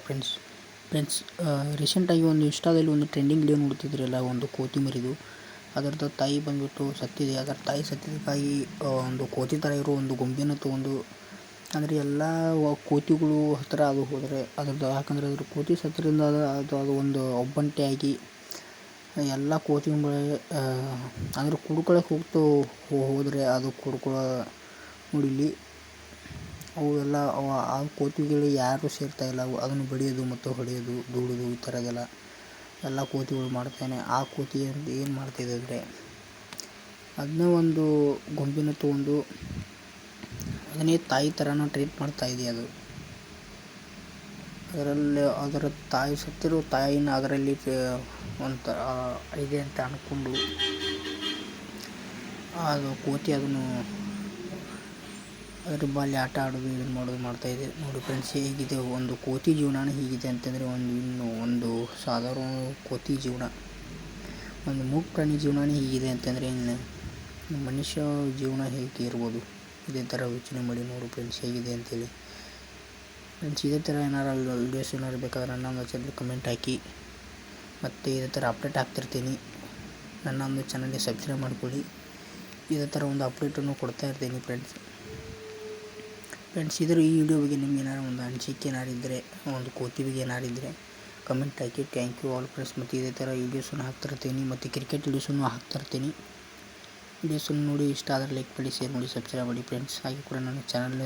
Friends friends ರೀಸೆಂಟಾಗಿ ಒಂದು ಇನ್ಸ್ಟಾದಲ್ಲಿ ಒಂದು ಟ್ರೆಂಡಿಂಗ್ ವಿಡಿಯೋ ನೋಡ್ತಿದ್ರಲ್ಲ, ಒಂದು ಕೋತಿ ಮರಿದು. ಅದರದ್ದು ತಾಯಿ ಬಂದುಬಿಟ್ಟು ಸತ್ತಿದೆ. ಅದರ ತಾಯಿ ಸತ್ತಿದ್ದಕ್ಕಾಗಿ ಒಂದು ಕೋತಿ ಥರ ಇರೋ ಒಂದು ಗೊಂಬೆನ ತೊಗೊಂಡು, ಅಂದರೆ ಎಲ್ಲ ಕೋತಿಗಳು ಹತ್ತಿರ ಅದು ಹೋದರೆ ಅದ್ರದ್ದು, ಯಾಕಂದರೆ ಅದ್ರ ಕೋತಿ ಸತ್ತರಿಂದ ಅದು ಒಂದು ಒಬ್ಬಂಟಿಯಾಗಿ ಎಲ್ಲ ಕೋತಿಗಳ ಅಂದರೆ ಕುಡ್ಕೊಳಕ್ಕೆ ಹೋದರೆ ಅದು ನೋಡಿಲ್ಲಿ ಅವು ಎಲ್ಲ ಆ ಕೋತಿಗಳು ಯಾರು ಸೇರ್ತಾಯಿಲ್ಲ. ಅದನ್ನು ಬಡಿಯೋದು ಮತ್ತು ಹೊಡೆಯೋದು, ದೂಡೋದು ಈ ಥರದ್ದೆಲ್ಲ ಎಲ್ಲ ಕೋತಿಗಳು ಮಾಡ್ತಾನೆ. ಆ ಕೋತಿ ಏನು ಮಾಡ್ತಿದೆ ಅಂದರೆ, ಅದನ್ನೇ ಒಂದು ಗೊಂಬೆನ ತೊಗೊಂಡು ಅದನ್ನೇ ತಾಯಿ ಥರನ ಟ್ರೀಟ್ ಮಾಡ್ತಾಯಿದೆ. ಅದು ಅದರ ತಾಯಿ ಸತ್ತಿರೋ ತಾಯಿನ ಅದರಲ್ಲಿ ಒಂಥರ ಇದೆ ಅಂತ ಅಂದ್ಕೊಂಡು ಅದು ಕೋತಿ ಅದನ್ನು ಅದ್ರ ಬಾಲಿ ಆಟ ಆಡೋದು, ಇದು ಮಾಡೋದು ಮಾಡ್ತಾಯಿದೆ. ನೋಡಿ ಫ್ರೆಂಡ್ಸ್, ಹೇಗಿದೆ ಒಂದು ಕೋತಿ ಜೀವನ ಹೀಗಿದೆ ಅಂತಂದರೆ, ಒಂದು ಸಾಧಾರಣ ಕೋತಿ ಜೀವನ, ಒಂದು ಮೂಕ ಪ್ರಾಣಿ ಜೀವನನೇ ಹೀಗಿದೆ ಅಂತಂದರೆ ಇನ್ನು ಮನುಷ್ಯ ಜೀವನ ಹೇಗೆ ಇರ್ಬೋದು? ಇದೇ ಥರ ಯೋಚನೆ ಮಾಡಿ ನೋಡಿ ಫ್ರೆಂಡ್ಸ್, ಹೇಗಿದೆ ಅಂತೇಳಿ. ಫ್ರೆಂಡ್ಸ್, ಇದೇ ಥರ ಏನಾರು ವೀಡಿಯೋಸ್ ಏನಾರು ಬೇಕಾದ್ರೆ ನನ್ನ ಒಂದು ಚಾನಲ್ ಕಮೆಂಟ್ ಹಾಕಿ, ಮತ್ತು ಇದೇ ಥರ ಅಪ್ಡೇಟ್ ಆಗ್ತಿರ್ತೀನಿ. ನನ್ನ ಒಂದು ಚಾನಲ್ಗೆ ಸಬ್ಸ್ಕ್ರೈಬ್ ಮಾಡ್ಕೊಳ್ಳಿ. ಇದೇ ಥರ ಒಂದು ಅಪ್ಡೇಟನ್ನು ಕೊಡ್ತಾ ಇರ್ತೀನಿ ಫ್ರೆಂಡ್ಸ್. ಈ ವಿಡಿಯೋ ಬಗ್ಗೆ ನಿಮ್ಗೆ ಏನಾರು ಒಂದು ಅನಿಸಿಕೆ ಏನಾರಿದ್ದರೆ, ಒಂದು ಕೋತಿ ಬಗ್ಗೆ ಏನಾರಿದ್ದರೆ ಕಮೆಂಟ್ ಹಾಕಿ. Thank you all friends. ಮತ್ತು ಇದೇ ಥರ ವೀಡಿಯೋಸನ್ನು ಹಾಕ್ತಿರ್ತೀನಿ, ಮತ್ತು ಕ್ರಿಕೆಟ್ ವೀಡಿಯೋಸನ್ನು ಹಾಕ್ತಿರ್ತೀನಿ. ವೀಡಿಯೋಸನ್ನು ನೋಡಿ ಇಷ್ಟ ಆದರೆ ಲೈಕ್ ಮಾಡಿ, ಶೇರ್ ಮಾಡಿ, ಸಬ್ಸ್ಕ್ರೈಬ್ ಮಾಡಿ ಫ್ರೆಂಡ್ಸ್. ಹಾಗೆ ಕೂಡ ನನ್ನ ಚಾನಲ್